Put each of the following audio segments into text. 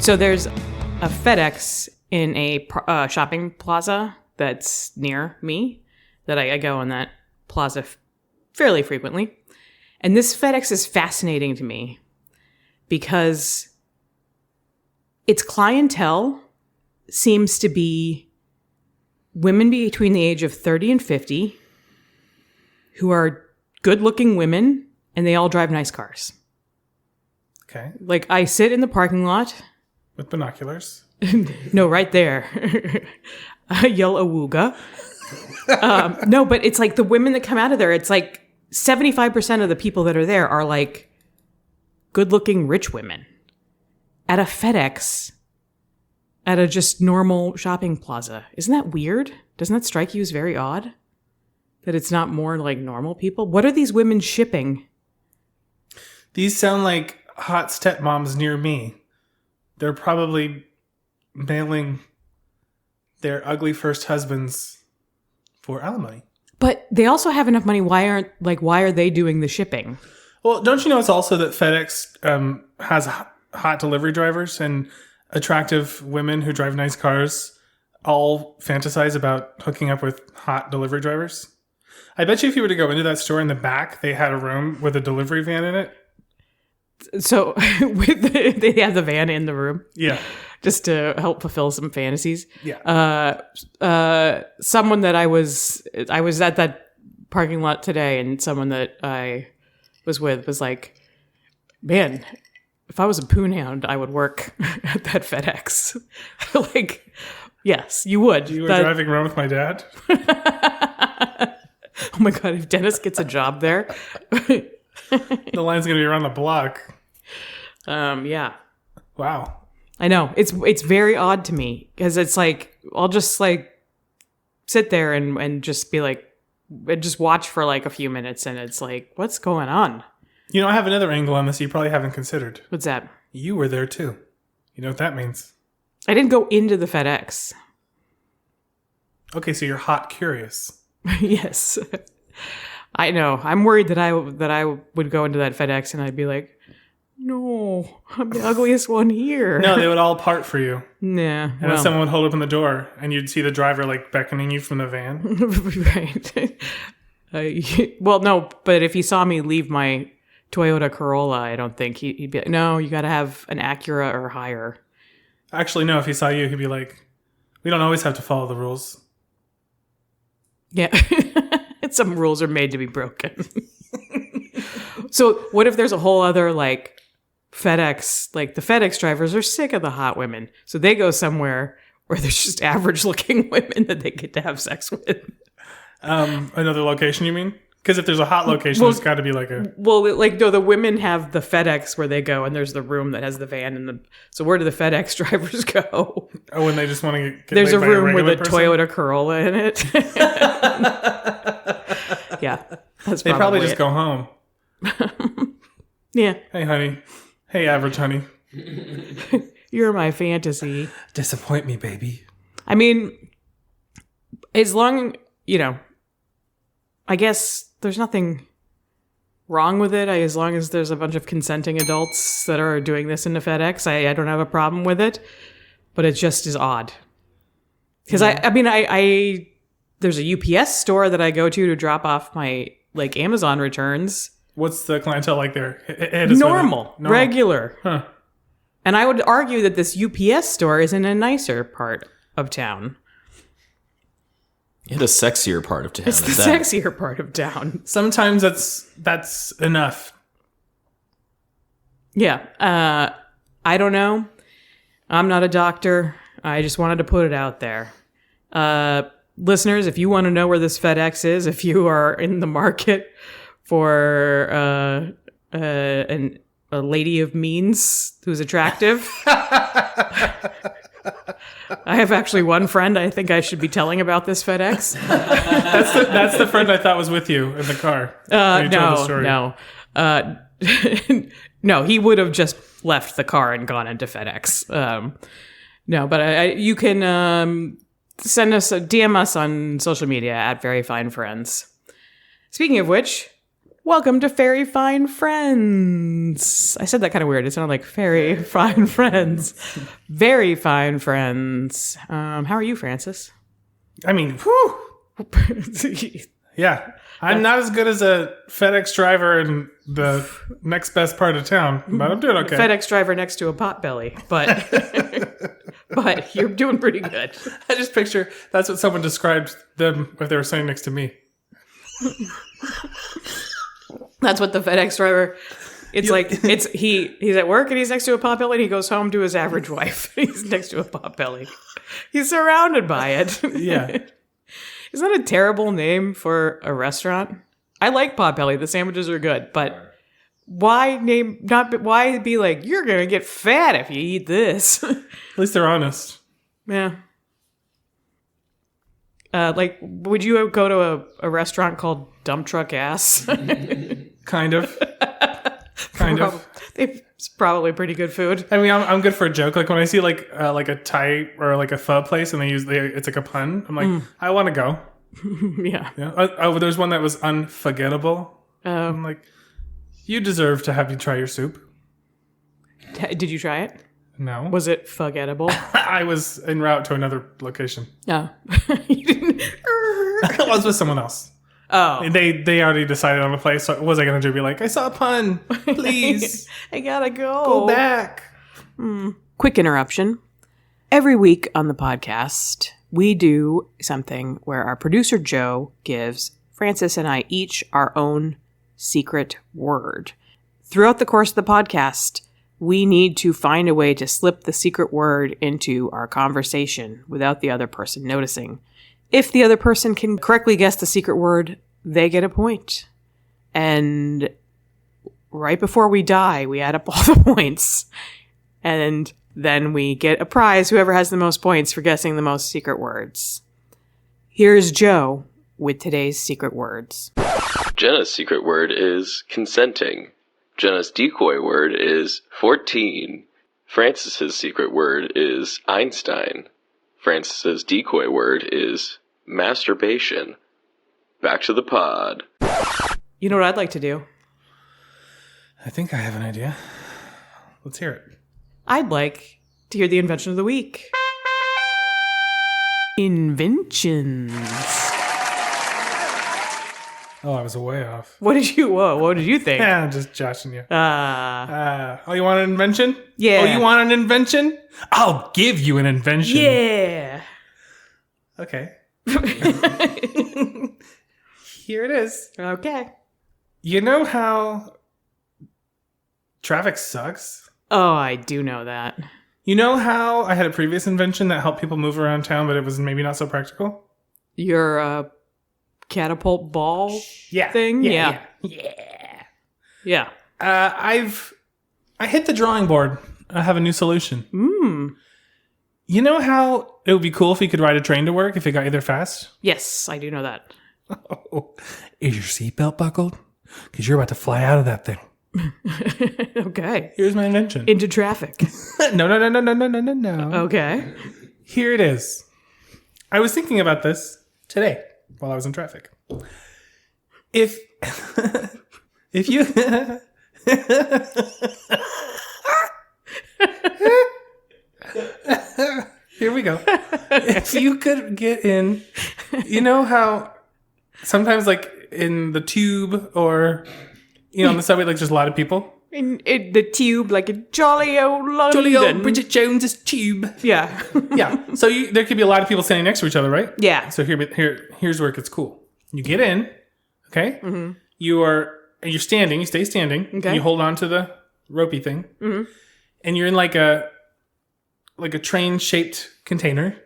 So there's a FedEx in a shopping plaza that's near me that I go in that plaza fairly frequently. And this FedEx is fascinating to me because its clientele seems to be women between the age of 30 and 50 who are good-looking women, and they all drive nice cars. Okay. Like, I sit in the parking lot. With binoculars? No, right there. I yell awooga. No, but it's like the women that come out of there, it's like 75% of the people that are there are like good-looking rich women at a FedEx at a just normal shopping plaza. Isn't that weird? Doesn't that strike you as very odd? That it's not more like normal people? What are these women shipping? These sound like hot stepmoms near me. They're probably mailing their ugly first husbands for alimony. But they also have enough money. Why are they doing the shipping? Well, don't you know it's also that FedEx has hot delivery drivers, and attractive women who drive nice cars all fantasize about hooking up with hot delivery drivers? I bet you if you were to go into that store in the back, they had a room with a delivery van in it. So they have the van in the room? Yeah. Just to help fulfill some fantasies. Yeah. Someone that I was at that parking lot today, and someone that I was with was like, man, if I was a poonhound, I would work at that FedEx. Like, yes, you would. You were driving around with my dad? Oh my God, if Dennis gets a job there. The line's going to be around the block. Yeah. Wow. I know. It's very odd to me because it's like, I'll just like sit there and just be like, and just watch for like a few minutes, and it's like, what's going on? You know, I have another angle on this you probably haven't considered. What's that? You were there too. You know what that means? I didn't go into the FedEx. Okay, so you're hot curious. Yes. I know. I'm worried that I would go into that FedEx and I'd be like, no, I'm the ugliest one here. No, they would all part for you. Yeah. And then someone would hold open the door and you'd see the driver like beckoning you from the van. Right. Well, no, but if he saw me leave my Toyota Corolla, I don't think he'd be like, no, you got to have an Acura or higher. Actually, no, if he saw you, he'd be like, we don't always have to follow the rules. Yeah. Some rules are made to be broken. So what if there's a whole other like FedEx, like the FedEx drivers are sick of the hot women. So they go somewhere where there's just average looking women that they get to have sex with. Another location, you mean? Because if there's a hot location, there's got to be like a... Well, like, no, the women have the FedEx where they go, and there's the room that has the van. So where do the FedEx drivers go? Oh, when they just want to get there's a room with a person? Toyota Corolla in it. Yeah. They probably just go home. Yeah. Hey, honey. Hey, average honey. You're my fantasy. Disappoint me, baby. I mean, as long, I guess there's nothing wrong with it. As long as there's a bunch of consenting adults that are doing this in the FedEx, I don't have a problem with it. But it just is odd. Because I there's a UPS store that I go to drop off my like Amazon returns. What's the clientele like there? Normal, regular. Huh. And I would argue that this UPS store is in a nicer part of town. In a sexier part of town. It's the sexier part of town. Sometimes that's enough. Yeah. I don't know. I'm not a doctor. I just wanted to put it out there. Listeners, if you want to know where this FedEx is, if you are in the market for a lady of means who's attractive... I have actually one friend I think I should be telling about this FedEx. That's the friend I thought was with you in the car. No, he would have just left the car and gone into FedEx. No, but you can send us DM us on social media at Very Fine Friends. Speaking of which, Welcome to Fairy Fine Friends. I said that kind of weird. It sounded like Fairy Fine Friends. Very fine friends. How are you, Francis? I mean, whew. Yeah. I'm not as good as a FedEx driver in the next best part of town, but I'm doing okay. FedEx driver next to a potbelly, but you're doing pretty good. I just picture that's what someone described them if they were sitting next to me. That's what the FedEx driver. He's at work and he's next to a potbelly. And he goes home to his average wife. He's next to a potbelly. He's surrounded by it. Yeah. Isn't that a terrible name for a restaurant? I like Potbelly. The sandwiches are good, but why be like, you're going to get fat if you eat this? At least they're honest. Yeah. Would you go to a restaurant called Dump Truck Ass? Kind of. It's probably pretty good food. I mean, I'm good for a joke. Like when I see like a Thai or like a pho place and it's like a pun, I'm like, I want to go. Yeah. There's one that was unforgettable. I'm like, you deserve to have you try your soup. Did you try it? No. Was it forgettable? I was en route to another location. No. You didn't. I was with someone else. Oh. They already decided on the place. So what was I going to do? Be like, I saw a pun. Please. I gotta go. Go back. Quick interruption. Every week on the podcast, we do something where our producer Joe gives Francis and I each our own secret word. Throughout the course of the podcast, we need to find a way to slip the secret word into our conversation without the other person noticing. If the other person can correctly guess the secret word, they get a point. And right before we die, we add up all the points. And then we get a prize, whoever has the most points for guessing the most secret words. Here's Joe with today's secret words. Jenna's secret word is consenting. Jenna's decoy word is 14. Francis's secret word is Einstein. Francis's decoy word is masturbation. Back to the pod. You know what I'd like to do? I think I have an idea. Let's hear it. I'd like to hear the invention of the week. Inventions. Oh, I was way off. What did you think? Yeah, I'm just joshing you. Oh, you want an invention? Yeah. Oh, you want an invention? I'll give you an invention. Yeah. Okay. Here it is. Okay. You know how traffic sucks? Oh, I do know that. You know how I had a previous invention that helped people move around town, but it was maybe not so practical? Your catapult ball Yeah. thing? Yeah. I hit the drawing board. I have a new solution. You know how it would be cool if you could ride a train to work if it got you there fast? Yes, I do know that. Oh, is your seatbelt buckled? Because you're about to fly out of that thing. Okay. Here's my invention. Into traffic. No. Okay. Here it is. I was thinking about this today while I was in traffic. If you here we go. If you could get in, you know how sometimes like in the tube or on the subway, like there's a lot of people. In the tube, like a jolly old London. Jolly old Bridget Jones's tube. Yeah. Yeah. So there could be a lot of people standing next to each other, right? Yeah. So here's where it gets cool. You get in, okay? Mm-hmm. You're standing. You stay standing. Okay. And you hold on to the ropey thing, and you're in like a train shaped container.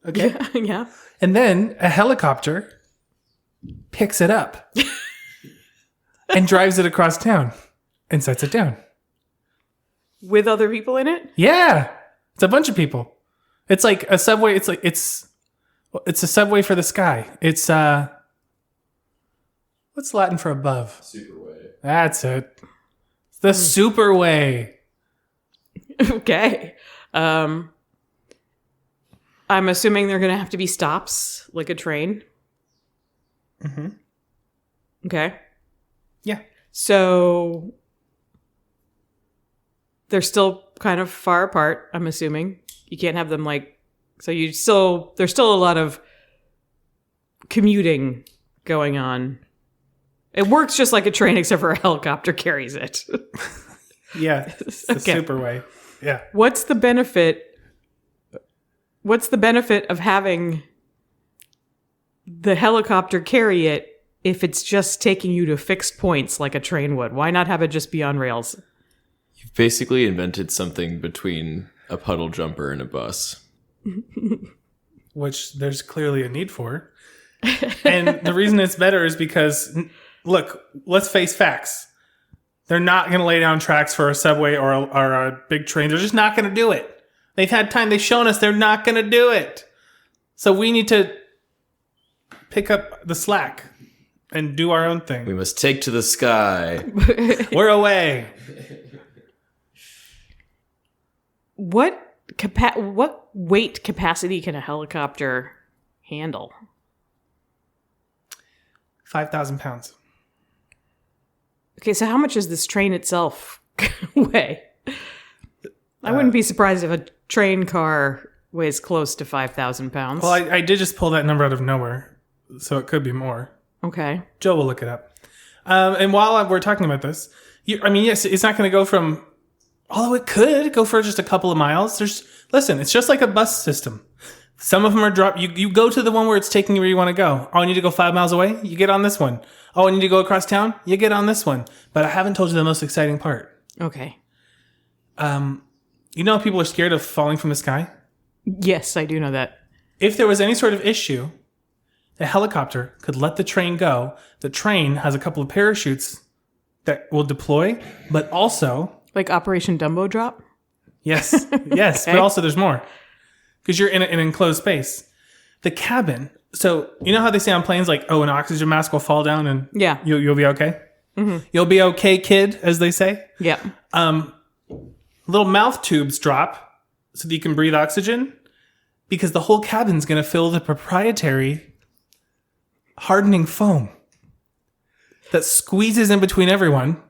Okay. Yeah. And then a helicopter picks it up and drives it across town and sets it down. With other people in it? Yeah. It's a bunch of people. It's like a subway. It's a subway for the sky. It's what's Latin for above? Superway. That's it. It's the superway. Okay. I'm assuming they're going to have to be stops, like a train. Mm-hmm. Okay. Yeah. So they're still kind of far apart, I'm assuming. You can't have them there's still a lot of commuting going on. It works just like a train, except for a helicopter carries it. Yeah. It's the super way. Yeah. What's the benefit of having the helicopter carry it if it's just taking you to fixed points like a train would? Why not have it just be on rails? You've basically invented something between a puddle jumper and a bus. Which there's clearly a need for. And the reason it's better is because, look, let's face facts. They're not going to lay down tracks for a subway or a big train. They're just not going to do it. They've had time. They've shown us they're not going to do it. So we need to pick up the slack and do our own thing. We must take to the sky. We're away. What weight capacity can a helicopter handle? 5,000 pounds. Okay, so how much does this train itself weigh? I wouldn't be surprised if a train car weighs close to 5,000 pounds. Well, I did just pull that number out of nowhere, so it could be more. Okay. Joe will look it up. And while we're talking about this, yes, it's not going to go from... Although it could go for just a couple of miles. Listen, it's just like a bus system. Some of them are dropped. You go to the one where it's taking you where you want to go. Oh, I need to go 5 miles away? You get on this one. Oh, I need to go across town? You get on this one. But I haven't told you the most exciting part. Okay. You know how people are scared of falling from the sky? Yes, I do know that. If there was any sort of issue, a helicopter could let the train go. The train has a couple of parachutes that will deploy, but also... Like Operation Dumbo Drop? Yes, yes, Okay. but also there's more. Because you're in an enclosed space. The cabin, so you know how they say on planes, like, oh, an oxygen mask will fall down and Yeah. you'll be okay? Mm-hmm. You'll be okay, kid, as they say. Yeah. Little mouth tubes drop so that you can breathe oxygen because the whole cabin's going to fill with proprietary hardening foam that squeezes in between everyone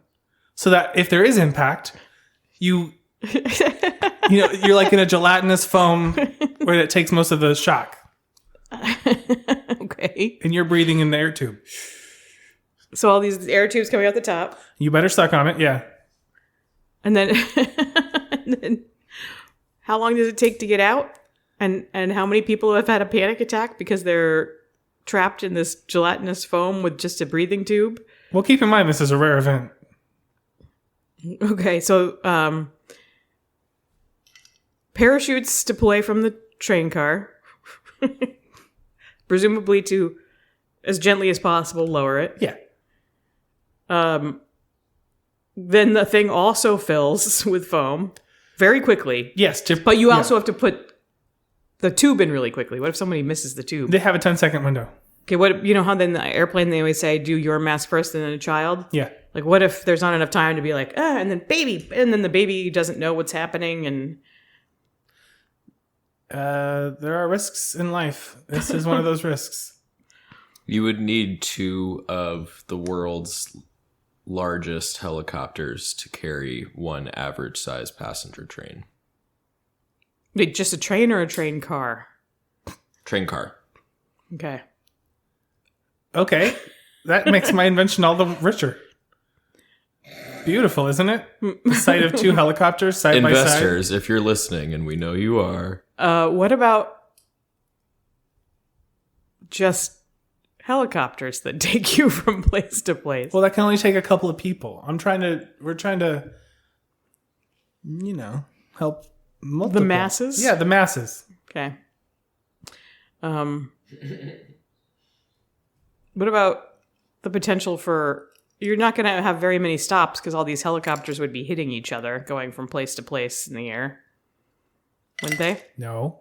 so that if there is impact, you're like in a gelatinous foam where it takes most of the shock. Okay. And you're breathing in the air tube. So all these air tubes coming out the top. You better suck on it, yeah. And then, how long does it take to get out? And how many people have had a panic attack because they're trapped in this gelatinous foam with just a breathing tube? Well, keep in mind this is a rare event. Okay, so parachutes deploy from the train car, presumably to, as gently as possible, lower it. Yeah. Then the thing also fills with foam very quickly. Yes. But you also have to put the tube in really quickly. What if somebody misses the tube? They have a 10-second window. Okay, what, you know how then the airplane, they always say, do your mask first and then a child? Yeah. Like, what if there's not enough time to be like, and then the baby doesn't know what's happening, and... There are risks in life. This is one of those risks. You would need 2 of the world's largest helicopters to carry one average size passenger train. Wait, just a train or a train car? Train car. Okay. Okay. That makes my invention all the richer. Beautiful, isn't it? The sight of 2 helicopters side by side. Investors, if you're listening, and we know you are. What about just helicopters that take you from place to place? Well, that can only take a couple of people. We're trying to, help multiple. The masses? Yeah, the masses. Okay. What about the potential for... You're not going to have very many stops because all these helicopters would be hitting each other going from place to place in the air. Wouldn't they? No.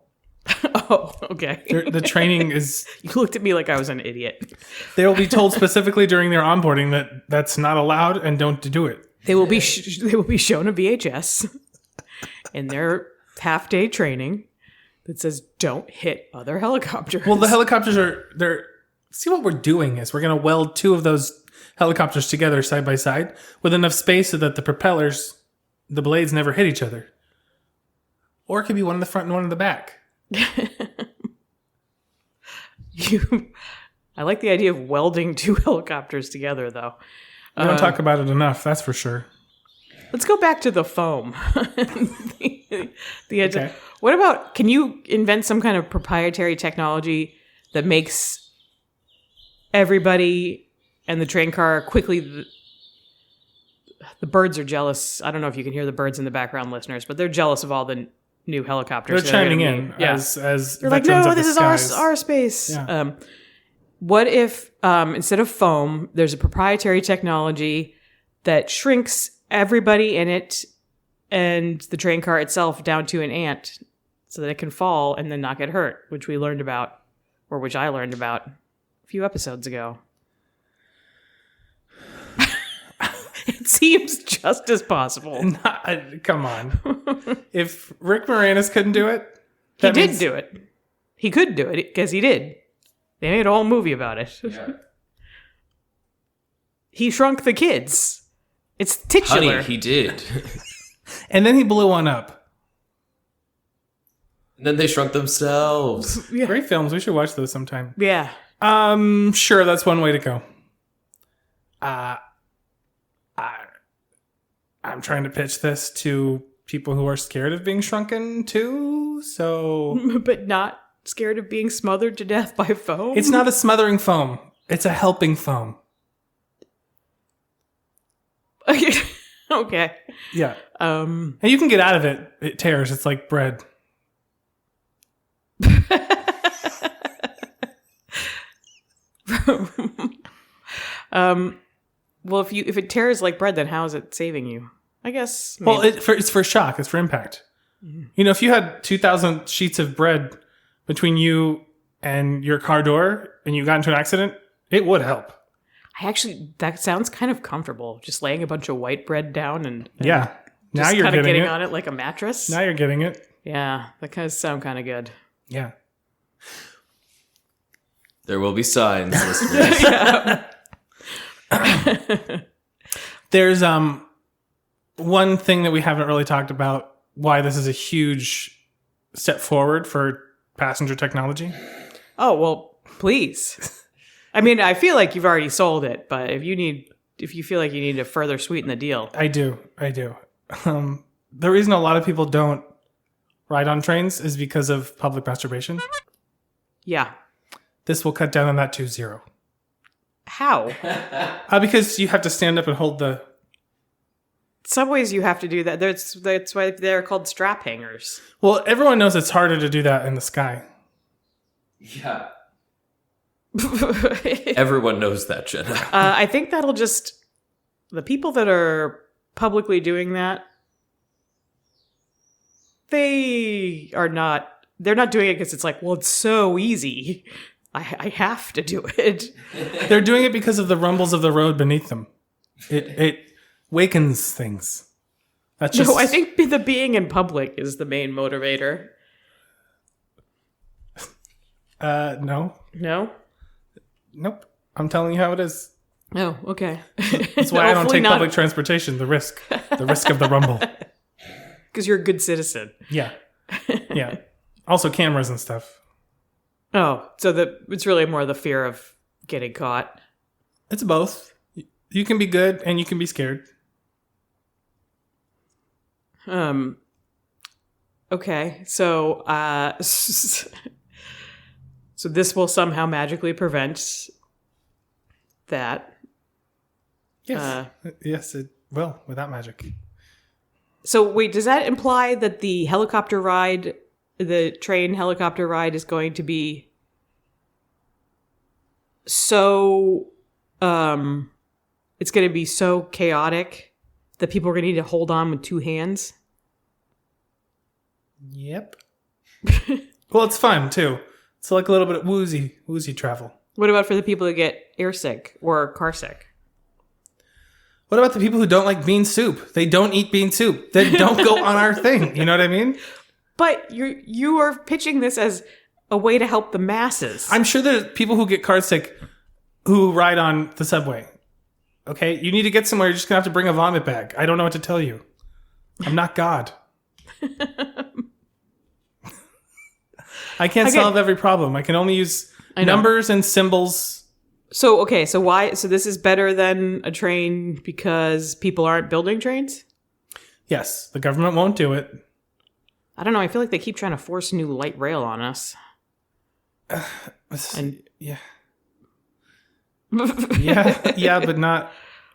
Oh, okay. The training is... You looked at me like I was an idiot. They will be told specifically during their onboarding that that's not allowed and don't do it. They will be shown a VHS in their half-day training that says, don't hit other helicopters. Well, the helicopters they're... See, what we're doing is we're going to weld 2 of those helicopters together side by side with enough space so that the blades never hit each other. Or it could be one in the front and one in the back. I like the idea of welding two helicopters together, though. We don't talk about it enough, that's for sure. Let's go back to the foam. Okay. What about, can you invent some kind of proprietary technology that makes everybody and the train car quickly... The birds are jealous. I don't know if you can hear the birds in the background, listeners, but they're jealous of all the new helicopters. They're chiming in as they're like, veterans no, of the this is skies. our space. Yeah. What if instead of foam, there's a proprietary technology that shrinks everybody in it and the train car itself down to an ant so that it can fall and then not get hurt, which we learned about, or which I learned about a few episodes ago. It seems just as possible. Come on. If Rick Moranis couldn't do it, He did do it. He could do it because he did. They made a whole movie about it. Yeah. He shrunk the kids. It's titular. Honey, he did. And then he blew one up. And then they shrunk themselves. Yeah. Great films. We should watch those sometime. Yeah. Sure, that's one way to go. I'm trying to pitch this to people who are scared of being shrunken too, so... But not scared of being smothered to death by foam? It's not a smothering foam. It's a helping foam. Okay. Yeah. Um, And you can get out of it. It tears. It's like bread. well, if it tears like bread, then how is it saving you? I guess. Well, maybe. it's for shock. It's for impact. You know, if you had 2,000 sheets of bread between you and your car door and you got into an accident, it would help. That sounds kind of comfortable. Just laying a bunch of white bread down and Yeah. Now just you're kind of getting getting it. on it like a mattress. Now you're getting it. Yeah, that kind of sound kind of good. Yeah. There will be signs, listeners. There's one thing that we haven't really talked about, why this is a huge step forward for passenger technology. Oh, well, please. I mean, I feel like you've already sold it, but if you feel like you need to further sweeten the deal. I do. The reason a lot of people don't ride on trains is because of public masturbation. Yeah. This will cut down on that to 0. How? Because you have to stand up and hold the... Subways, you have to do that. That's why they're called strap hangers. Well, everyone knows it's harder to do that in the sky. Yeah. Everyone knows that, Jenna. I think that'll just... The people that are publicly doing that, they're not doing it because it's like, well, it's so easy. I have to do it. They're doing it because of the rumbles of the road beneath them. It wakens things. That's just... No, I think the being in public is the main motivator. No. No? Nope. I'm telling you how it is. Oh, okay. That's why I don't take public transportation. The risk of the rumble. Because you're a good citizen. Yeah. Yeah. Also cameras and stuff. Oh, so it's really more the fear of getting caught. It's both. You can be good and you can be scared. Okay, so so this will somehow magically prevent that. Yes. Yes, it will, without magic. So wait, does that imply that the train helicopter ride is going to be so it's going to be so chaotic that people are going to need to hold on with 2 hands? Yep. Well, it's fun too. It's like a little bit of woozy travel. What about for the people that get air sick or car sick? What about the people who don't like bean soup? They don't eat bean soup. They don't go on our thing. You know what I mean? But you are pitching this as a way to help the masses. I'm sure there's people who get car sick who ride on the subway. Okay, you need to get somewhere. You're just gonna have to bring a vomit bag. I don't know what to tell you. I'm not God. I can't solve every problem. I can only use numbers and symbols. So, okay, so why? So this is better than a train because people aren't building trains? Yes, the government won't do it. I don't know. I feel like they keep trying to force new light rail on us. Yeah. yeah, but not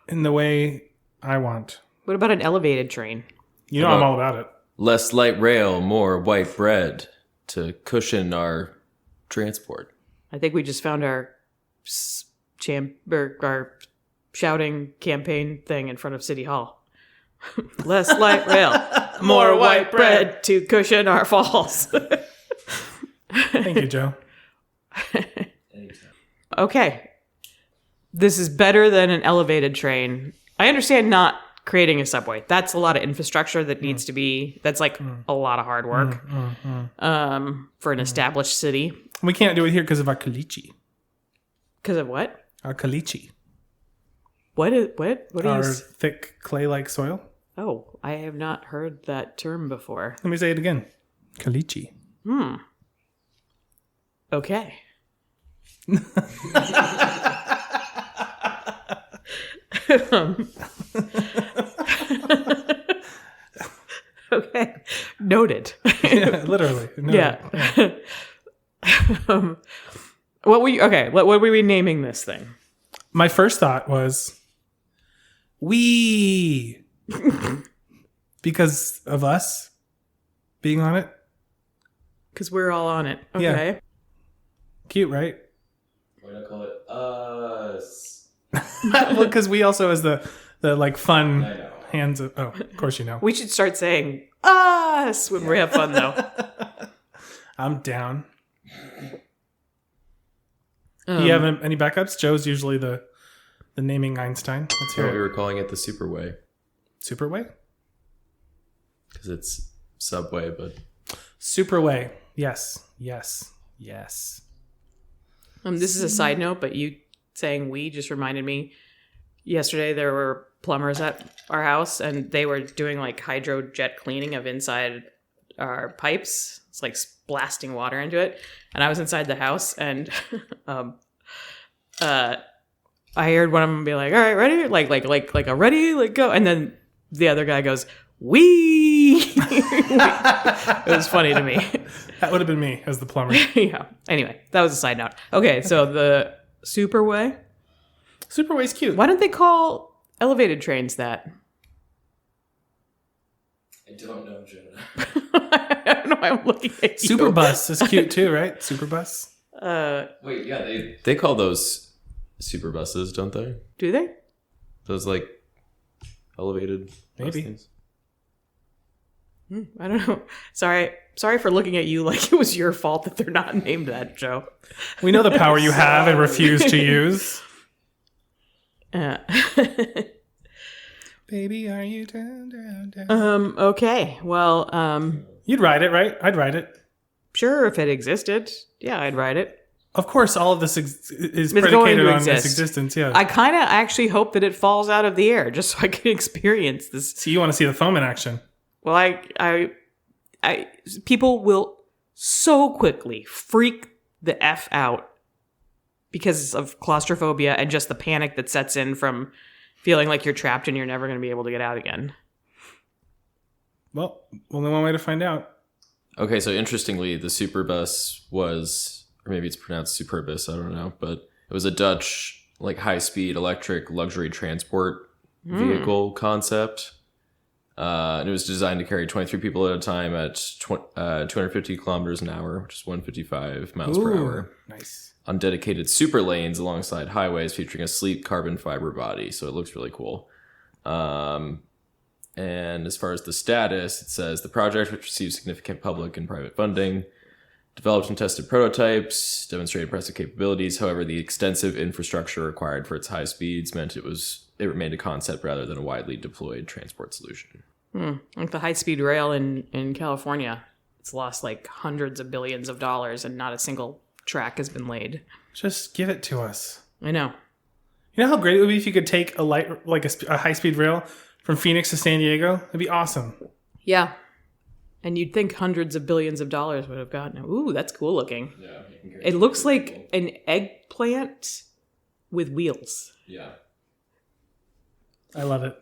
in the way I want. What about an elevated train? You know I'm all about it. Less light rail, more white bread to cushion our transport. I think we just found our shouting campaign thing in front of City Hall. Less light rail, more white bread to cushion our falls. Thank you, Joe. Okay. This is better than an elevated train. I understand not creating a subway. That's a lot of infrastructure that needs to be, that's like a lot of hard work for an established city. We can't do it here because of our caliche. Because of what? Our caliche. What are Our you... thick clay-like soil. Oh, I have not heard that term before. Let me say it again. Caliche. Okay. Okay. Noted. Yeah, literally. Yeah. What were we naming this thing? My first thought was we because of us being on it. Because we're all on it. Okay. Yeah. Cute, right? Why not call it us? Well, because we also as the like fun hands of course you know. We should start saying us when we have fun though. I'm down. Do you have any backups? Joe's usually the naming Einstein. Let's hear We it. were calling it the Superway Superway? because it's subway, but Superway. Yes. Yes. Yes. This is a side note, but you saying we just reminded me. Yesterday there were plumbers at our house, and they were doing like hydro jet cleaning of inside our pipes. It's like blasting water into it, and I was inside the house, and I heard one of them be like, "All right, ready? Like a ready, like go," and then the other guy goes, "Wee." It was funny to me. That would have been me as the plumber. Yeah. Anyway, that was a side note. Okay, so the Superway. Superway's cute. Why don't they call elevated trains that? I don't know, Jenna. I don't know why I'm looking at you. Superbus is cute too, right? Superbus. Wait, yeah, they call those super buses, don't they? Do they? Those like elevated Maybe. bus things? I don't know. Sorry for looking at you like it was your fault that they're not named that, Joe. We know the power you have and refuse to use. Baby, are you down? Okay. Well, You'd ride it, right? I'd ride it. sure, if it existed. Yeah, I'd ride it. Of course, all of this is It's going predicated to on its exist. existence. Yeah. I kind of actually hope that it falls out of the air just so I can experience this. So you want to see the foam in action? Well, I people will so quickly freak the F out because of claustrophobia and just the panic that sets in from feeling like you're trapped and you're never going to be able to get out again. Well, only one way to find out. Okay, so interestingly, the Superbus was, or maybe it's pronounced Superbus, I don't know, but it was a Dutch like high-speed electric luxury transport vehicle concept. And it was designed to carry 23 people at a time at 250 kilometers an hour, which is 155 miles per hour, Nice. on dedicated super lanes alongside highways featuring a sleek carbon fiber body. So it looks really cool. And as far as the status, it says the project, which received significant public and private funding, developed and tested prototypes, demonstrated impressive capabilities. However, the extensive infrastructure required for its high speeds meant it remained a concept rather than a widely deployed transport solution. Like the high-speed rail in California. It's lost like hundreds of billions of dollars and not a single track has been laid. Just give it to us. I know. You know how great it would be if you could take a high-speed rail from Phoenix to San Diego? It'd be awesome. Yeah. And you'd think hundreds of billions of dollars would have gotten it. Ooh, that's cool looking. Yeah. It looks like an eggplant with wheels. Yeah. I love it.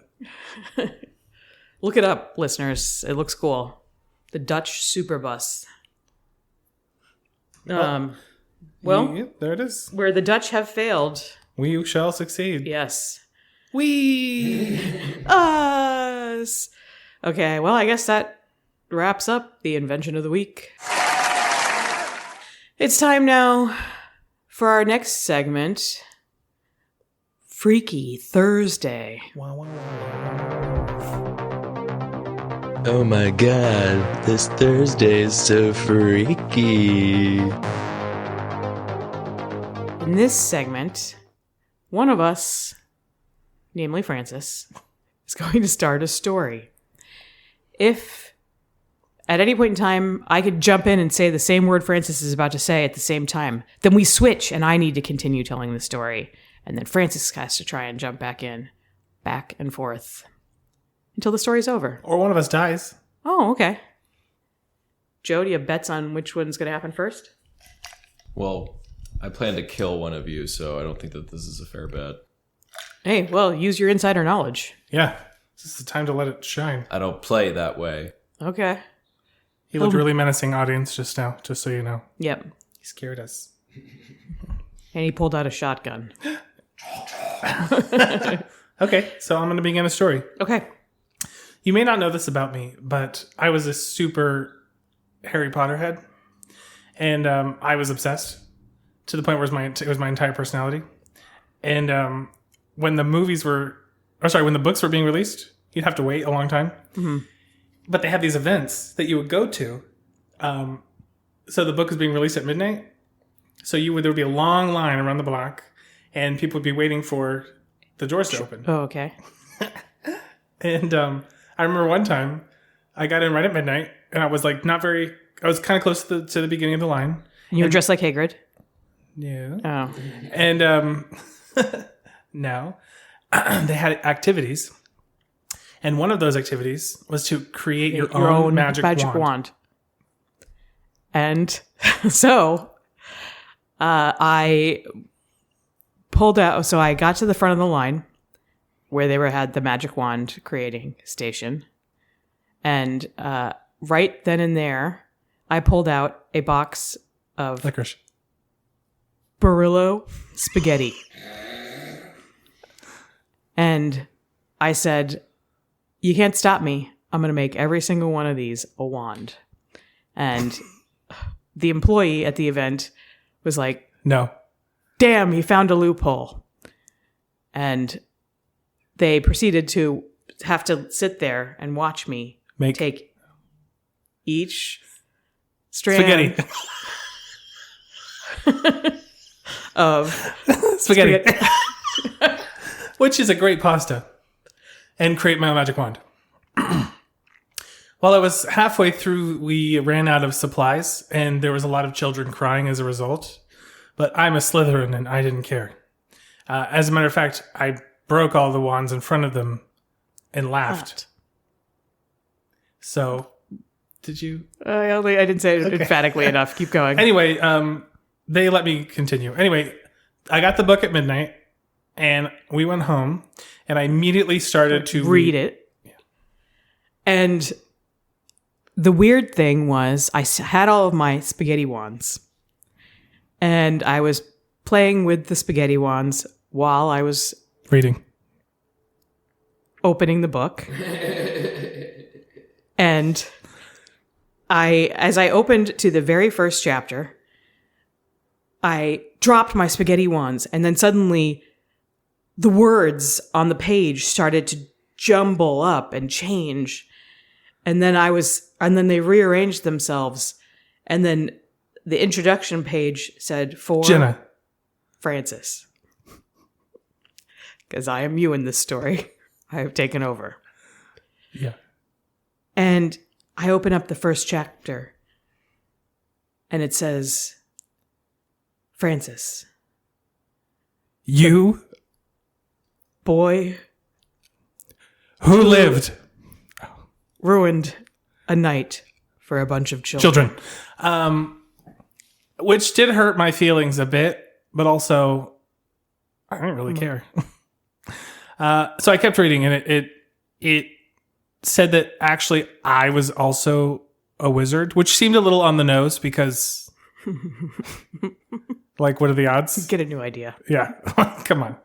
Look it up, listeners. It looks cool. The Dutch Superbus. Yeah, there it is. Where the Dutch have failed. We shall succeed. Yes. We. Us. Okay, well, I guess that wraps up the invention of the week. It's time now for our next segment, Freaky Thursday. Oh my god, this Thursday is so freaky. In this segment, one of us, namely Francis, is going to start a story. If at any point in time I could jump in and say the same word Francis is about to say at the same time, then we switch and I need to continue telling the story. And then Francis has to try and jump back in, back and forth, until the story's over. Or one of us dies. Oh, okay. Joe, do you have bets on which one's going to happen first? Well, I plan to kill one of you, so I don't think that this is a fair bet. Hey, well, use your insider knowledge. Yeah. This is the time to let it shine. I don't play that way. Okay. He looked really menacing, audience, just now, just so you know. Yep. He scared us. And he pulled out a shotgun. Okay, so I'm going to begin a story. Okay. You may not know this about me, but I was a super Harry Potter head. And I was obsessed to the point where it was my entire personality. And when the books were being released, you'd have to wait a long time. Mm-hmm. But they had these events that you would go to. So the book was being released at midnight. So there would be a long line around the block, and people would be waiting for the doors to open. Oh, okay. And I remember one time I got in right at midnight, and I was like I was kind of close to the beginning of the line. And you were dressed like Hagrid? Yeah. Oh. And now they had activities. And one of those activities was to create your own magic wand. And so I pulled out. So I got to the front of the line where they had the magic wand creating station. And right then and there, I pulled out a box of licorice. Barillo spaghetti. And I said, you can't stop me. I'm going to make every single one of these a wand. And the employee at the event was like, no. Damn, he found a loophole. And they proceeded to have to sit there and watch me take each strand of spaghetti. Which is a great pasta. And create my magic wand. While I was halfway through, we ran out of supplies, and there was a lot of children crying as a result. But I'm a Slytherin, and I didn't care. As a matter of fact, I broke all the wands in front of them and laughed. So, did you? I didn't say it emphatically enough. Keep going. Anyway, they let me continue. Anyway, I got the book at midnight, and we went home, and I immediately started to read it. Yeah. And the weird thing was I had all of my spaghetti wands, and I was playing with the spaghetti wands while I was reading, opening the book. And as I opened to the very first chapter, I dropped my spaghetti wands, and then suddenly the words on the page started to jumble up and change. And then they rearranged themselves. And then the introduction page said, for Jenna Francis. Because I am you in this story. I have taken over. Yeah. And I open up the first chapter, and it says, Francis. You boy Who lived? ruined a night for a bunch of children. Which did hurt my feelings a bit, but also I didn't really care. So I kept reading, and it said that actually I was also a wizard, which seemed a little on the nose because, like, what are the odds? Get a new idea. Yeah, come on.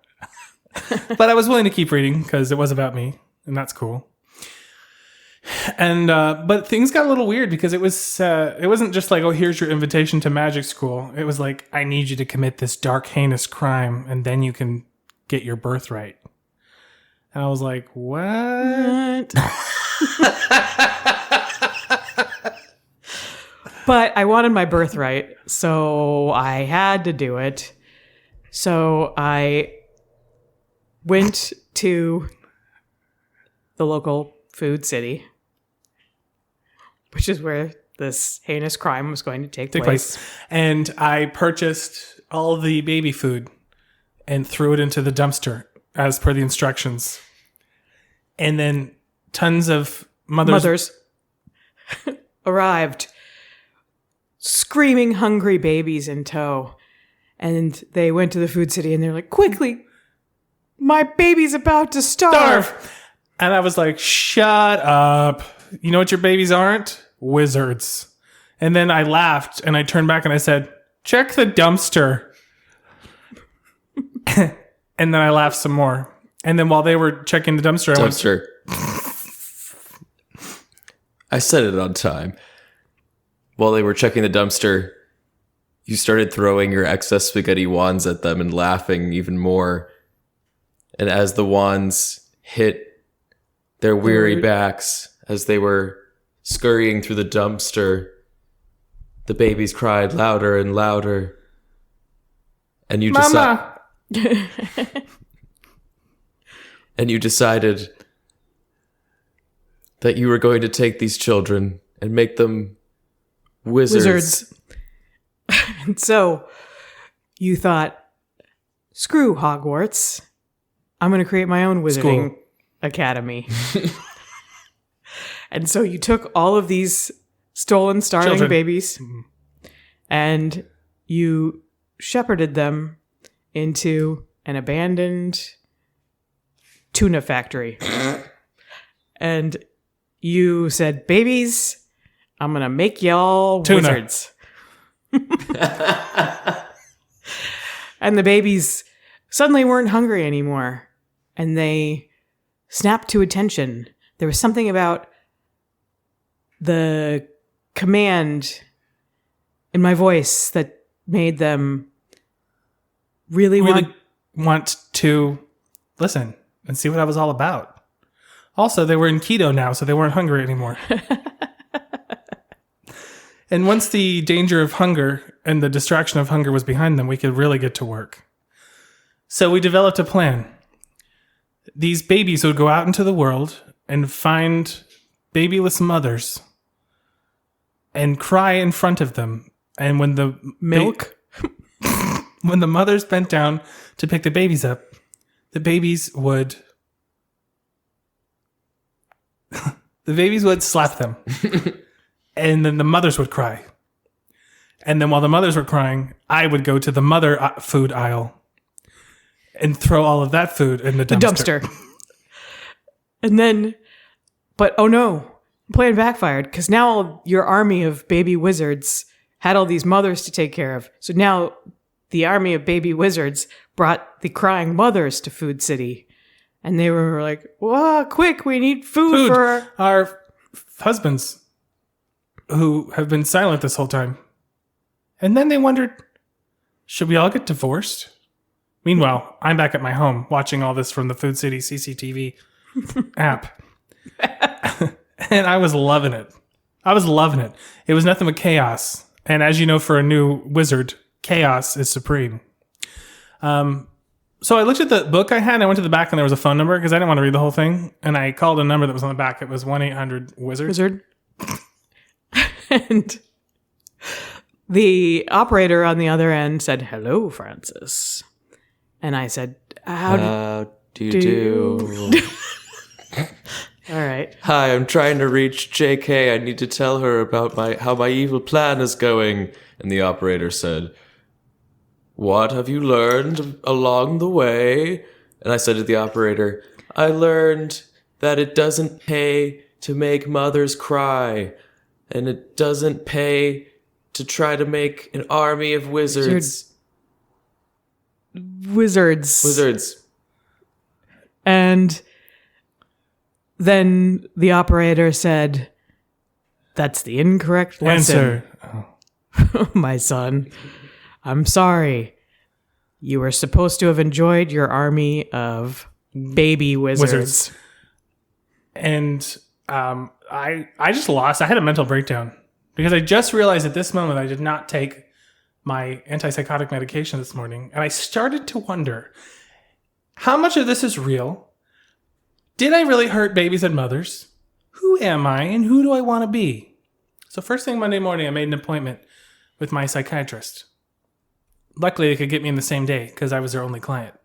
But I was willing to keep reading because it was about me, and that's cool. And but things got a little weird because it wasn't just like, oh, here's your invitation to magic school. It was like, I need you to commit this dark, heinous crime, and then you can get your birthright. And I was like, what? But I wanted my birthright, so I had to do it. So I went to the local food city, which is where this heinous crime was going to take place. And I purchased all the baby food and threw it into the dumpster as per the instructions. And then tons of mothers arrived, screaming hungry babies in tow. And they went to the food city and they're like, quickly, my baby's about to starve. And I was like, shut up. You know what your babies aren't? Wizards. And then I laughed and I turned back and I said, check the dumpster. And then I laughed some more. And then while they were checking the dumpster, I said it on time. While they were checking the dumpster, you started throwing your excess spaghetti wands at them and laughing even more. And as the wands hit their weary backs, as they were scurrying through the dumpster, the babies cried louder and louder. And you and you decided that you were going to take these children and make them wizards. And so you thought, screw Hogwarts. I'm going to create my own wizarding academy. And so you took all of these stolen, starving babies and you shepherded them into an abandoned tuna factory. And you said, babies, I'm going to make y'all wizards. And the babies suddenly weren't hungry anymore. And they snapped to attention. There was something about the command in my voice that made them really want to listen and see what I was all about. Also, they were in keto now, so they weren't hungry anymore. And once the danger of hunger and the distraction of hunger was behind them, we could really get to work. So we developed a plan. These babies would go out into the world and find babyless mothers and cry in front of them. And when the when the mothers bent down to pick the babies up, the babies would slap them. And then the mothers would cry. And then while the mothers were crying, I would go to the mother food aisle and throw all of that food in the dumpster. And then, but oh no, plan backfired because now your army of baby wizards had all these mothers to take care of. So now the army of baby wizards brought the crying mothers to Food City. And they were like, whoa, quick, we need food for our husbands who have been silent this whole time. And then they wondered, should we all get divorced? Meanwhile, I'm back at my home watching all this from the Food City CCTV app. And I was loving it. It was nothing but chaos. And as you know, for a new wizard, chaos is supreme. So I looked at the book I had, and I went to the back, and there was a phone number because I didn't want to read the whole thing. And I called a number that was on the back. It was 1-800-WIZARD. Wizard. And the operator on the other end said, hello, Francis. And I said, how do you do? All right. Hi, I'm trying to reach JK. I need to tell her about how my evil plan is going. And the operator said, what have you learned along the way? And I said to the operator, I learned that it doesn't pay to make mothers cry. And it doesn't pay to try to make an army of wizards. Wizards. And then the operator said, that's the incorrect lesson. Answer. My son, I'm sorry. You were supposed to have enjoyed your army of baby wizards. And I just lost. I had a mental breakdown because I just realized at this moment I did not take my antipsychotic medication this morning. And I started to wonder, how much of this is real? Did I really hurt babies and mothers? Who am I and who do I want to be? So first thing Monday morning, I made an appointment with my psychiatrist. Luckily, they could get me in the same day because I was their only client.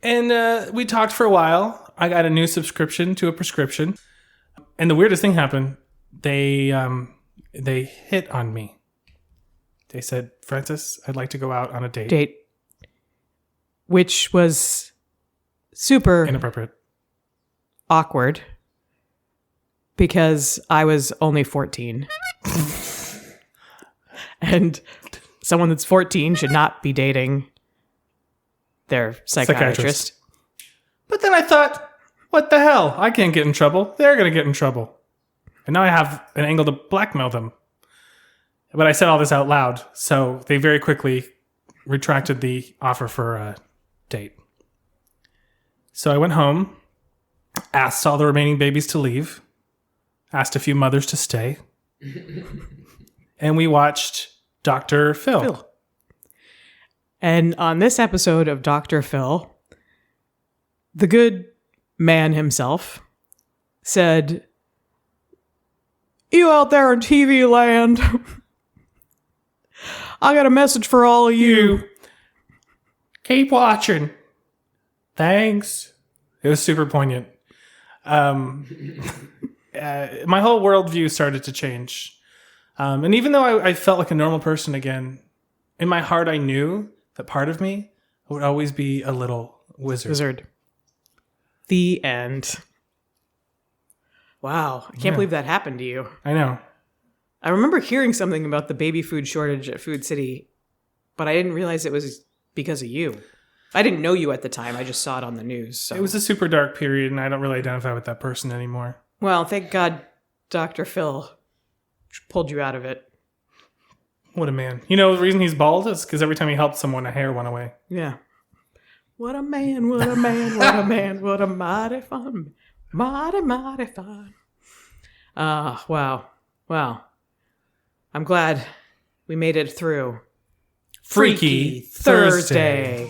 And we talked for a while. I got a new subscription to a prescription. And the weirdest thing happened. They hit on me. They said, Francis, I'd like to go out on a date. Which was super Inappropriate. awkward because I was only 14. And someone that's 14 should not be dating their psychiatrist. But then I thought, what the hell? I can't get in trouble. They're going to get in trouble. And now I have an angle to blackmail them. But I said all this out loud, so they very quickly retracted the offer for a date. So I went home, asked all the remaining babies to leave, asked a few mothers to stay, and we watched Dr. Phil. And on this episode of Dr. Phil, the good man himself said, you out there in TV land, I got a message for all of you. Keep watching. Thanks. It was super poignant. My whole worldview started to change. And even though I felt like a normal person again, in my heart I knew that part of me would always be a little wizard. The end. Wow. I can't believe that happened to you. I know. I remember hearing something about the baby food shortage at Food City, but I didn't realize it was because of you. I didn't know you at the time. I just saw it on the news. So. It was a super dark period, and I don't really identify with that person anymore. Well, thank God Dr. Phil pulled you out of it. What a man. You know, the reason he's bald is because every time he helped someone, a hair went away. Yeah. What a man, what a man, what a man, what a mighty fun, mighty fun. Wow. I'm glad we made it through. Freaky Thursday.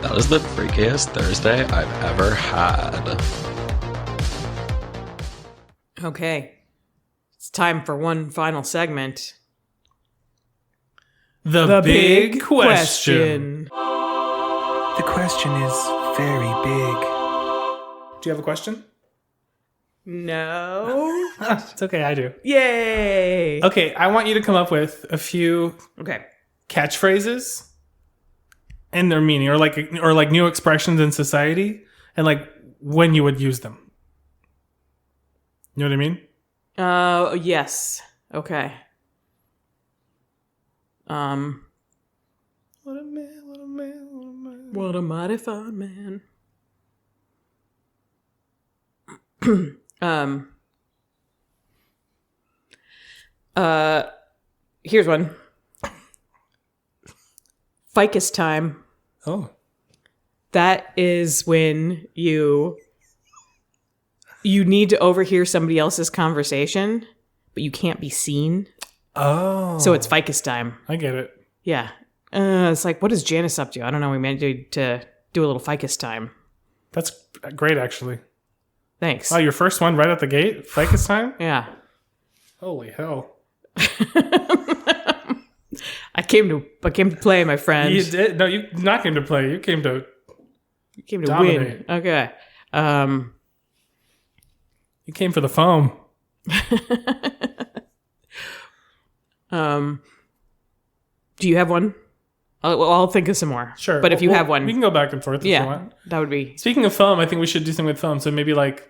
That was the freakiest Thursday I've ever had. Okay. It's time for one final segment. The big question. The question is very big. Do you have a question? No. It's okay, I do. Yay. Okay, I want you to come up with a few Okay. catchphrases and their meaning, or like new expressions in society, and like when you would use them. You know what I mean? Yes. Okay. What a man, what a man, what a man. What a mighty fine man. Here's one. Ficus time. Oh. That is when you need to overhear somebody else's conversation, but you can't be seen. Oh. So it's ficus time. I get it. Yeah. It's like, what is Janice up to? I don't know. We meant to do a little ficus time. That's great, actually. Thanks. Wow, your first one right at the gate? Ficus time? Yeah. Holy hell. I came to play, my friend. You did? No, you not came to play. You came to dominate. Win. Okay. You came for the foam. Do you have one? I'll think of some more. Sure. But if you have one, we can go back and forth if you want. that would be. Speaking of foam, I think we should do something with foam. So maybe like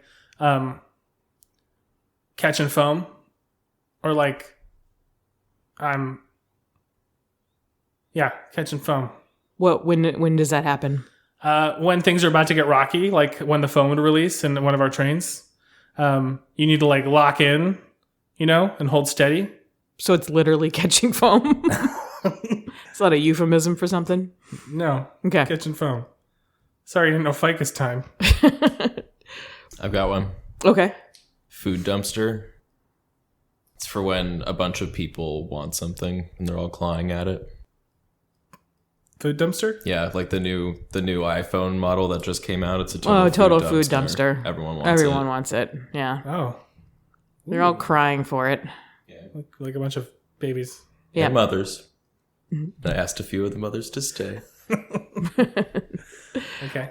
catch and foam, or like catch and foam. What? When does that happen? When things are about to get rocky, like when the foam would release in one of our trains, you need to like lock in, and hold steady. So it's literally catching foam. Is that a euphemism for something? No. Okay. Catch and foam. Sorry, I didn't know Ficus time. I've got one. Okay. Food dumpster. It's for when a bunch of people want something and they're all clawing at it. Food dumpster? Yeah, like the new iPhone model that just came out. It's a total food dumpster. Everyone wants it. Yeah. Oh. They're all crying for it. Yeah. Like a bunch of babies. Yeah. And mothers. I asked a few of the mothers to stay. Okay.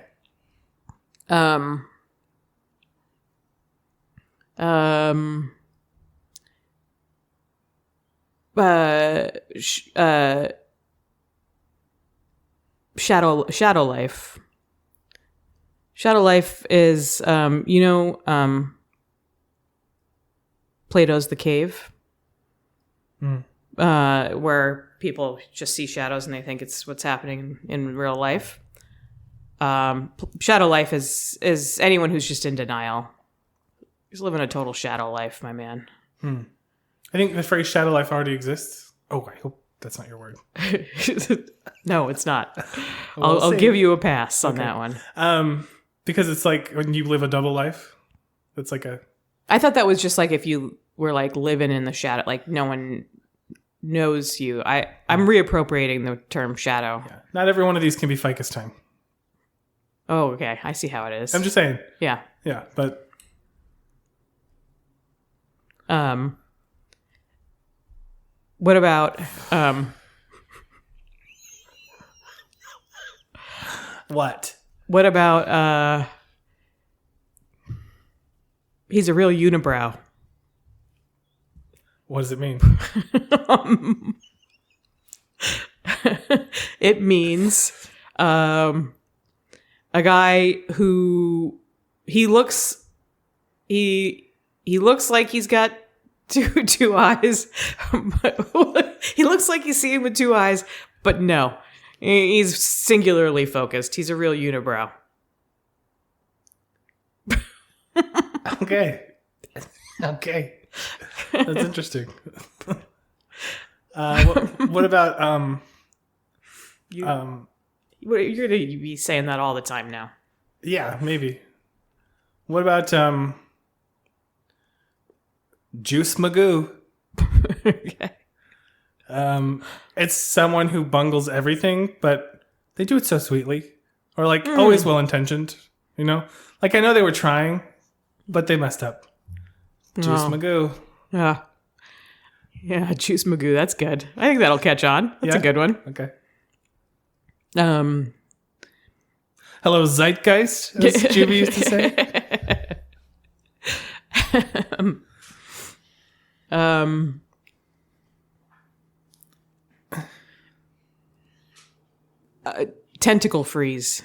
Shadow life. Shadow life is Plato's The Cave, where people just see shadows and they think it's what's happening in real life. Shadow life is anyone who's just in denial. He's living a total shadow life, my man. I think the phrase shadow life already exists. Oh, I hope that's not your word. No, it's not. We'll I'll give you a pass on that one. Because it's like when you live a double life. It's like a... I thought that was just like if you were like living in the shadow, like no one knows you. I'm reappropriating the term shadow. Yeah. Not every one of these can be Ficus time. Oh, okay. I see how it is. I'm just saying. Yeah. Yeah, but... What about What? What about he's a real unibrow. What does it mean? It means a guy who he looks like he's got two eyes. He looks like he's seeing with two eyes, but no. He's singularly focused. He's a real unibrow. Okay. That's interesting. What about You're going to be saying that all the time now. yeah, maybe. What about Juice Magoo? Okay. It's someone who bungles everything, but they do it so sweetly, or like always well intentioned. Like I know they were trying, but they messed up. Juice Magoo. Yeah, Juice Magoo. That's good. I think that'll catch on. That's a good one. Okay. Hello, Zeitgeist, as Juby used to say. Tentacle freeze.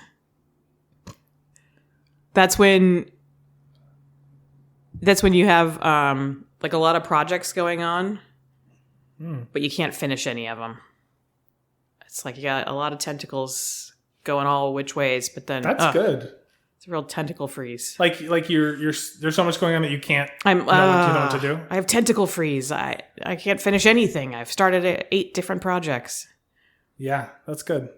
That's when you have like a lot of projects going on, but you can't finish any of them. It's like you got a lot of tentacles going all which ways, but then That's good. It's a real tentacle freeze. Like you're there's so much going on that you can't know what to do. I have tentacle freeze. I can't finish anything. I've started 8 different projects. Yeah, that's good.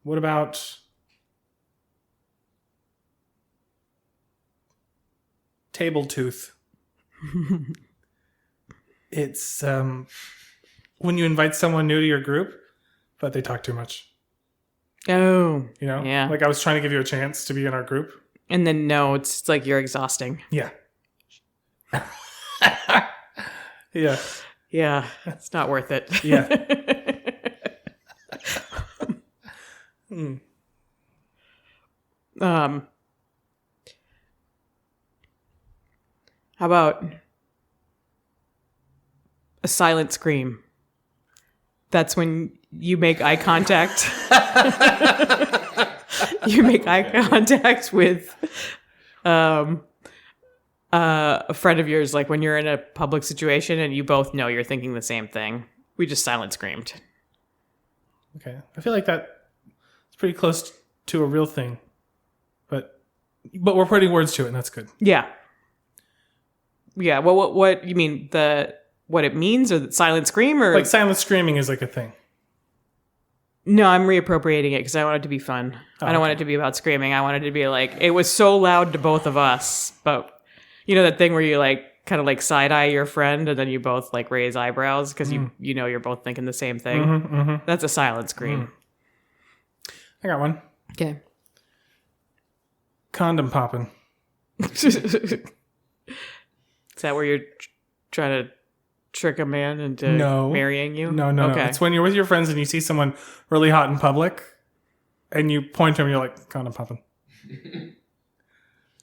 What about table tooth? It's when you invite someone new to your group, but they talk too much. Oh, Yeah. Like I was trying to give you a chance to be in our group, and then no, it's like you're exhausting. Yeah. Yeah. Yeah, it's not worth it. Yeah. How about a silent scream? That's when you make eye contact. You make eye contact with a friend of yours, like when you're in a public situation and you both know you're thinking the same thing. We just silent screamed. Okay. I feel like that's pretty close to a real thing. But we're putting words to it, and that's good. Yeah. Yeah. Well, what you mean? What it means, or the silent scream, or Like silent screaming is like a thing. No, I'm reappropriating it because I want it to be fun. I don't want it to be about screaming. I want it to be like, it was so loud to both of us. But you know that thing where you like kind of like side eye your friend and then you both like raise eyebrows because you know you're both thinking the same thing. That's a silent scream. I got one. Okay. Condom popping. Is that where you're trying to trick a man into marrying you? No. Okay. It's when you're with your friends and you see someone really hot in public and you point to them and you're like, condom popping.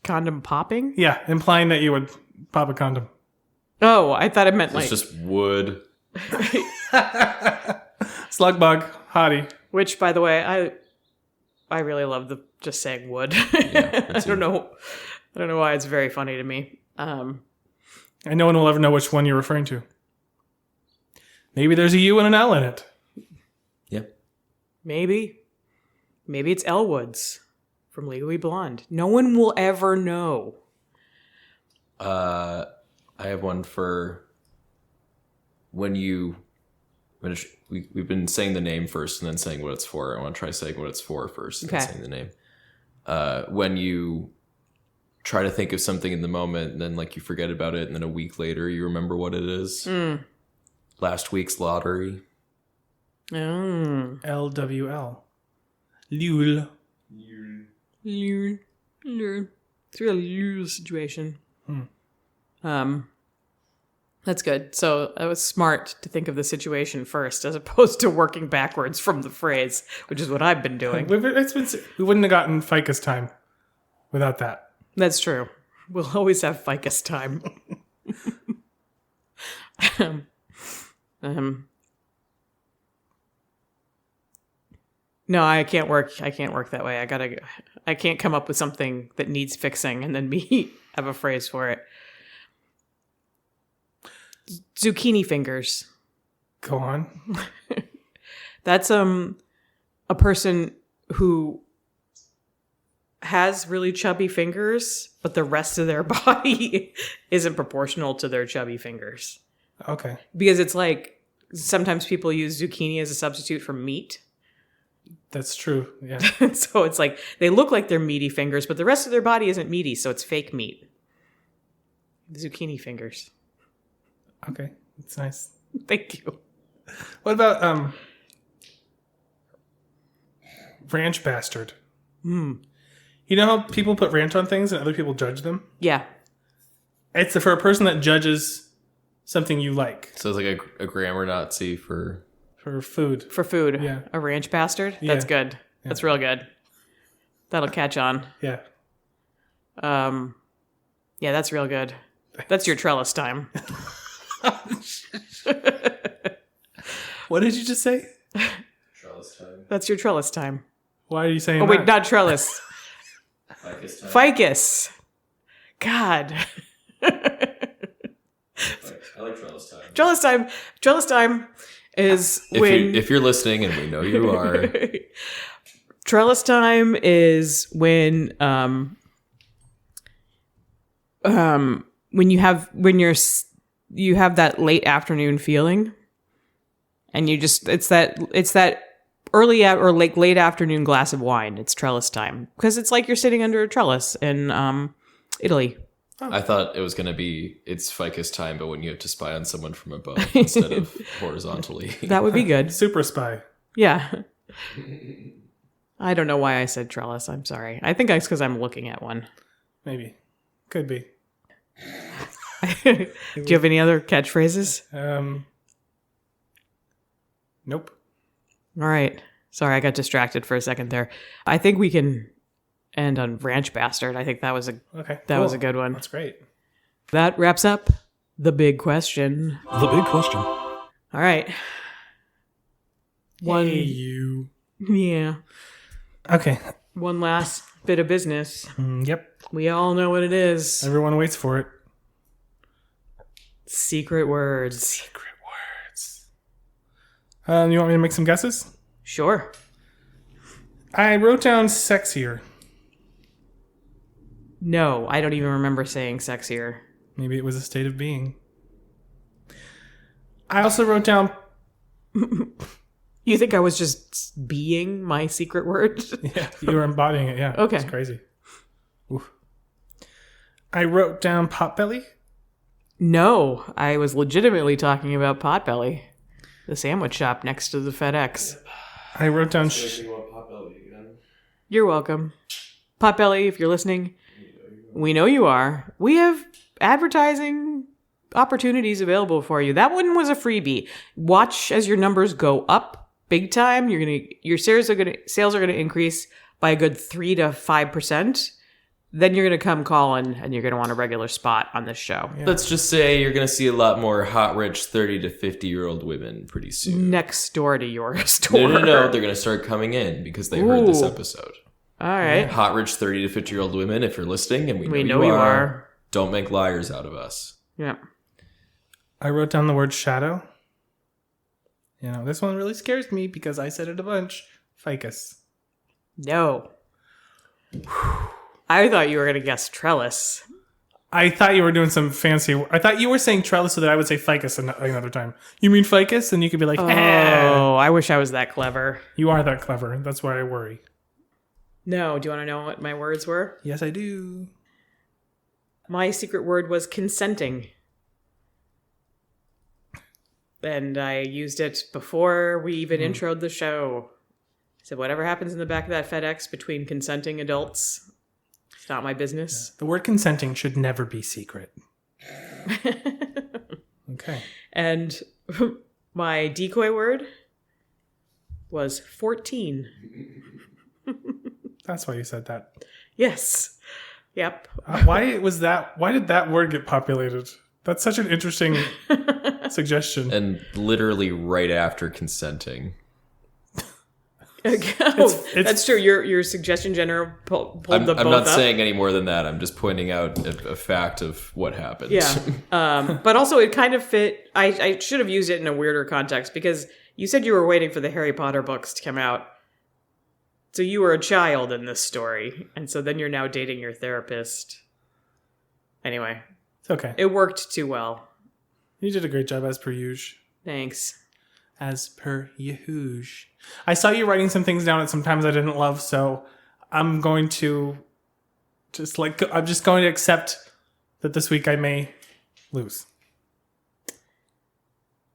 Condom popping? Yeah, implying that you would pop a condom. Oh, I thought it meant like... It's just wood. Slug bug, hottie. Which, by the way, I really love just saying wood. Yeah, I don't know why it's very funny to me. And no one will ever know which one you're referring to. Maybe there's a U and an L in it. Yeah. Maybe it's Elwoods from Legally Blonde. No one will ever know. I have one for we've been saying the name first and then saying what it's for. I want to try saying what it's for first and then saying the name. When you try to think of something in the moment and then like you forget about it and then a week later you remember what it is. Last week's lottery. Oh. LWL. Lul. It's really a situation. That's good. So that was smart to think of the situation first as opposed to working backwards from the phrase, which is what I've been doing. We wouldn't have gotten Ficus time without that. That's true. We'll always have Ficus time. No, I can't work that way. I can't come up with something that needs fixing and then me have a phrase for it. Zucchini fingers. Go on. That's a person who has really chubby fingers, but the rest of their body isn't proportional to their chubby fingers. Okay. Because it's like sometimes people use zucchini as a substitute for meat. That's true. Yeah. So it's like they look like they're meaty fingers, but the rest of their body isn't meaty, so it's fake meat. Zucchini fingers. Okay. It's nice. Thank you. What about ranch bastard? You know how people put ranch on things and other people judge them? Yeah. It's for a person that judges something you like. So it's like a grammar Nazi for food. For food. Yeah. A ranch bastard? Yeah. That's good. Yeah. That's real good. That'll catch on. Yeah. Yeah, that's real good. That's your trellis time. What did you just say? trellis time. That's your trellis time. Why are you saying Oh, that? wait, not trellis. Ficus time. Ficus. God. I like trellis time. Trellis time. Trellis time is If you're listening, and we know you are, trellis time is when you have that late afternoon feeling, and you just it's that early or late afternoon glass of wine. It's trellis time because it's like you're sitting under a trellis in Italy. I thought it was going to be it's ficus time, but when you have to spy on someone from above instead of horizontally. That would be good. Super spy. Yeah. I don't know why I said trellis. I'm sorry. I think it's because I'm looking at one. Maybe. Could be. Do you have any other catchphrases? Nope. All right. Sorry, I got distracted for a second there. I think we can end on Ranch Bastard. I think that was a was a good one. That's great. That wraps up the big question. The big question. All right. One. Hey, you. Yeah. Okay. One last bit of business. Yep. We all know what it is. Everyone waits for it. Secret words. Secret words. You want me to make some guesses? Sure. I wrote down sexier. No, I don't even remember saying sexier. Maybe it was a state of being. I also wrote down... You think I was just being my secret word? Yeah, you were embodying it, yeah. Okay. It's crazy. Oof. I wrote down potbelly. No, I was legitimately talking about Potbelly, the sandwich shop next to the FedEx. I wrote down... You're welcome. Potbelly, if you're listening, we know you are. We have advertising opportunities available for you. That one was a freebie. Watch as your numbers go up big time. Your sales are gonna increase by a good 3 to 5%. Then you're gonna come calling and you're gonna want a regular spot on this show. Yeah. Let's just say you're going to see a lot more hot, rich 30 to 50-year-old women pretty soon. Next door to your store. No. They're going to start coming in because they heard this episode. All right. Hot, rich 30 to 50-year-old women, if you're listening, and we know you are. Don't make liars out of us. Yeah. I wrote down the word shadow. You know, this one really scares me because I said it a bunch. Ficus. No. I thought you were going to guess trellis. I thought you were doing some fancy... I thought you were saying trellis so that I would say ficus another time. You mean ficus? And you could be like, Oh, I wish I was that clever. You are that clever. That's why I worry. No, do you want to know what my words were? Yes, I do. My secret word was consenting. And I used it before we even introed the show. I said, whatever happens in the back of that FedEx between consenting adults, it's not my business. The word consenting should never be secret. Okay. And my decoy word was 14. That's why you said that. Yes. Yep. Why did that word get populated? That's such an interesting suggestion. And literally right after consenting. That's true. Your suggestion general pulled I'm both not up. saying any more than that. I'm just pointing out a fact of what happened. Yeah. But also it kind of fit. I should have used it in a weirder context because you said you were waiting for the Harry Potter books to come out. So you were a child in this story. And so then you're now dating your therapist. Anyway. It's okay. It worked too well. You did a great job as per usual. Thanks. As per usual. I saw you writing some things down that sometimes I didn't love, so I'm going to I'm just going to accept that this week I may lose.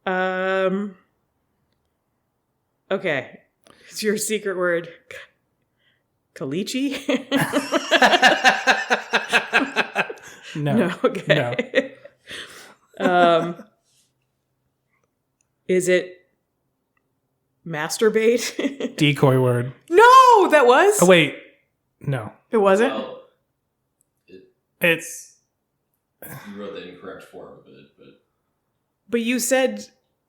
Okay. It's your secret word. Caliche? No. Okay. No. Is it masturbate? Decoy word. No, that was. Oh, wait. No. It wasn't? Well, It's... you wrote the incorrect form of it, but But you said...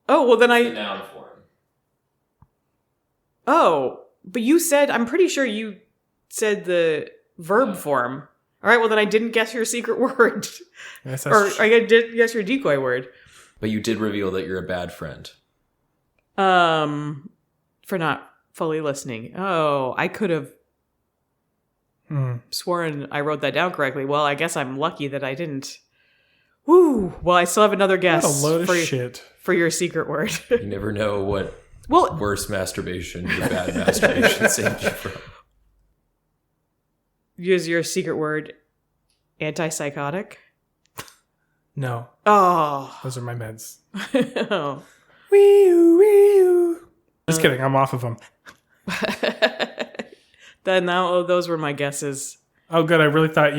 Oh, well then the I... noun form. Oh, but you said... I'm pretty sure you said the verb form. All right, well then I didn't guess your secret word. Yes, Or I did guess your decoy word. But you did reveal that you're a bad friend. For not fully listening. Oh, I could have sworn I wrote that down correctly. Well, I guess I'm lucky that I didn't. Woo! Well, I still have another guess. What a load of shit. For your secret word. You never know what Well, worse masturbation or bad masturbation saved you from. use your secret word antipsychotic. No. Oh. Those are my meds. Oh. Just kidding. I'm off of them. Then now those were my guesses. Oh, good. I really thought...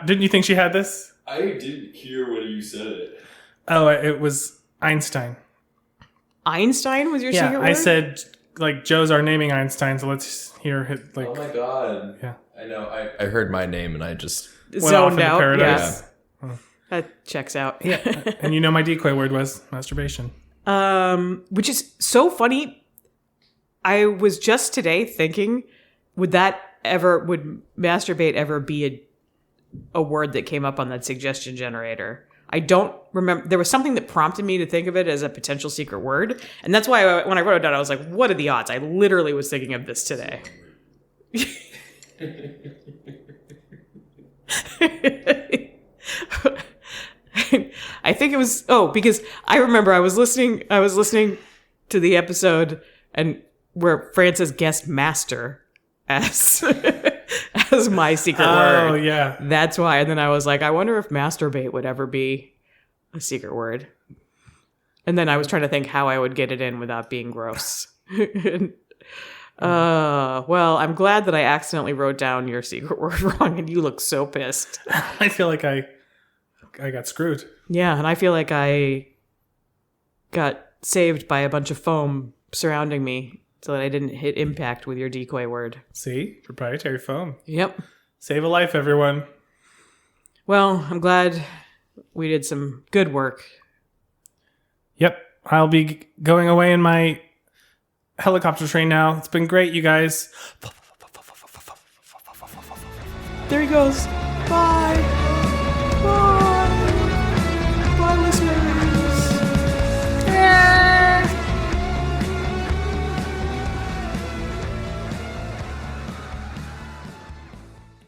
Didn't you think she had this? I didn't hear when you said it. Oh, it was Einstein. Einstein was your secret word? I said, like, Joe's our naming Einstein, so let's hear it. Like, Oh my god. Yeah. I know. I heard my name and I just... went off Zoned into out. paradise. Yeah. That checks out. Yeah. And you know my decoy word was masturbation. Which is so funny. I was just today thinking, would masturbate ever be a word that came up on that suggestion generator? I don't remember. There was something that prompted me to think of it as a potential secret word. And that's why when I wrote it down, I was like, what are the odds? I literally was thinking of this today. I think it was because I remember I was listening to the episode and where Francis guessed master as as my secret word. Oh, yeah. That's why. And then I was like, I wonder if masturbate would ever be a secret word. And then I was trying to think how I would get it in without being gross. Well, I'm glad that I accidentally wrote down your secret word wrong and you look so pissed. I feel like I got screwed. Yeah, and I feel like I got saved by a bunch of foam surrounding me so that I didn't hit impact with your decoy word. See? Proprietary foam. Yep. Save a life, everyone. Well, I'm glad we did some good work. Yep. I'll be going away in my helicopter train now. It's been great, you guys. There he goes. Bye. Bye.